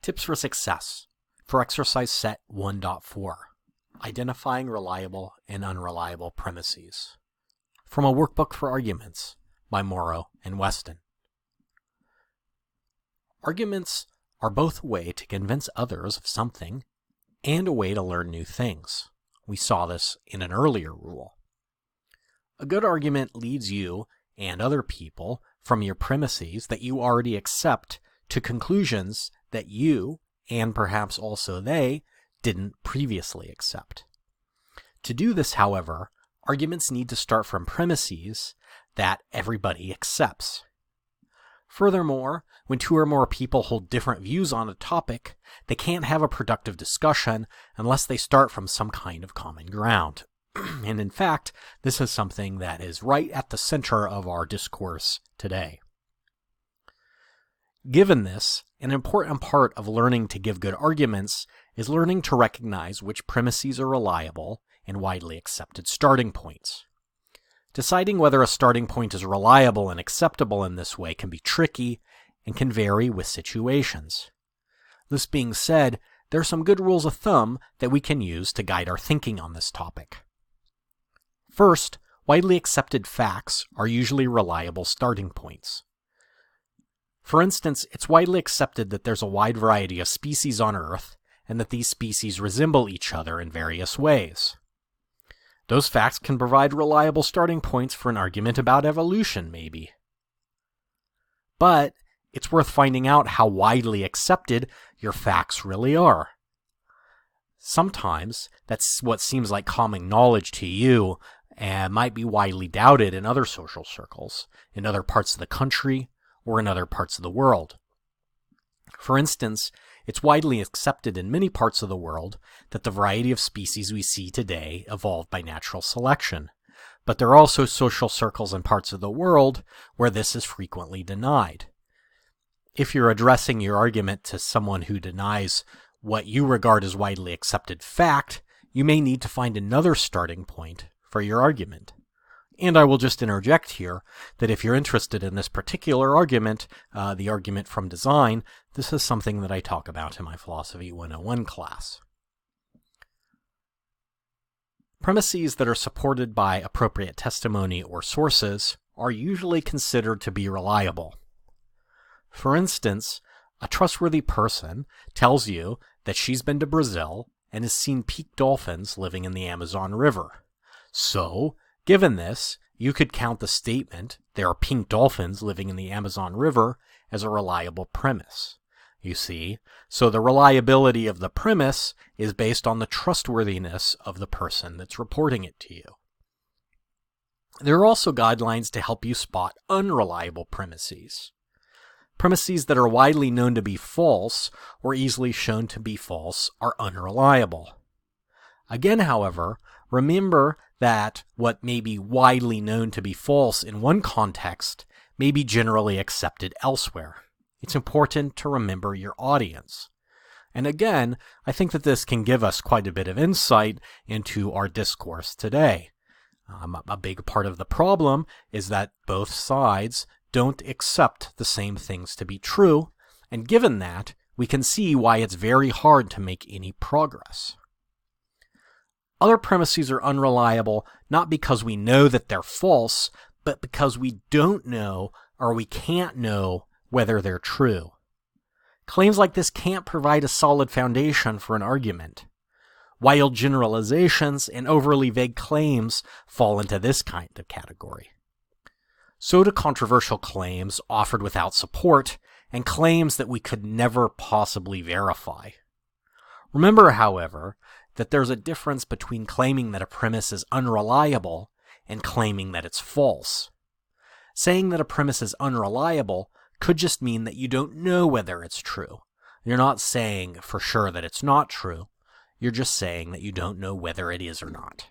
Tips for Success for Exercise Set 1.4, Identifying Reliable and Unreliable Premises. From a Workbook for Arguments by Morrow and Weston. Arguments are both a way to convince others of something and a way to learn new things. We saw this in an earlier rule. A good argument leads you and other people from your premises that you already accept to conclusions that you, and perhaps also they, didn't previously accept. To do this, however, arguments need to start from premises that everybody accepts. Furthermore, when two or more people hold different views on a topic, they can't have a productive discussion unless they start from some kind of common ground. And in fact, this is something that is right at the center of our discourse today. Given this, an important part of learning to give good arguments is learning to recognize which premises are reliable and widely accepted starting points. Deciding whether a starting point is reliable and acceptable in this way can be tricky and can vary with situations. This being said, there are some good rules of thumb that we can use to guide our thinking on this topic. First, widely accepted facts are usually reliable starting points. For instance, it's widely accepted that there's a wide variety of species on Earth and that these species resemble each other in various ways. Those facts can provide reliable starting points for an argument about evolution, maybe. But it's worth finding out how widely accepted your facts really are. Sometimes that's what seems like common knowledge to you and might be widely doubted in other social circles, in other parts of the country, or in other parts of the world. For instance, it's widely accepted in many parts of the world that the variety of species we see today evolved by natural selection, but there are also social circles and parts of the world where this is frequently denied. If you're addressing your argument to someone who denies what you regard as widely accepted fact, you may need to find another starting point for your argument. And I will just interject here that if you're interested in this particular argument, the argument from design, this is something that I talk about in my Philosophy 101 class. Premises that are supported by appropriate testimony or sources are usually considered to be reliable. For instance, a trustworthy person tells you that she's been to Brazil and has seen pink dolphins living in the Amazon River. So, given this, you could count the statement, "There are pink dolphins living in the Amazon River," as a reliable premise. You see, so the reliability of the premise is based on the trustworthiness of the person that's reporting it to you. There are also guidelines to help you spot unreliable premises. Premises that are widely known to be false or easily shown to be false are unreliable. Again, however, remember that what may be widely known to be false in one context may be generally accepted elsewhere. It's important to remember your audience. And again, I think that this can give us quite a bit of insight into our discourse today. A big part of the problem is that both sides don't accept the same things to be true, and given that, we can see why it's very hard to make any progress. Other premises are unreliable not because we know that they're false, but because we don't know or we can't know whether they're true. Claims like this can't provide a solid foundation for an argument. Wild generalizations and overly vague claims fall into this kind of category. So do controversial claims offered without support and claims that we could never possibly verify. Remember, however, that there's a difference between claiming that a premise is unreliable and claiming that it's false. Saying that a premise is unreliable could just mean that you don't know whether it's true. You're not saying for sure that it's not true. You're just saying that you don't know whether it is or not.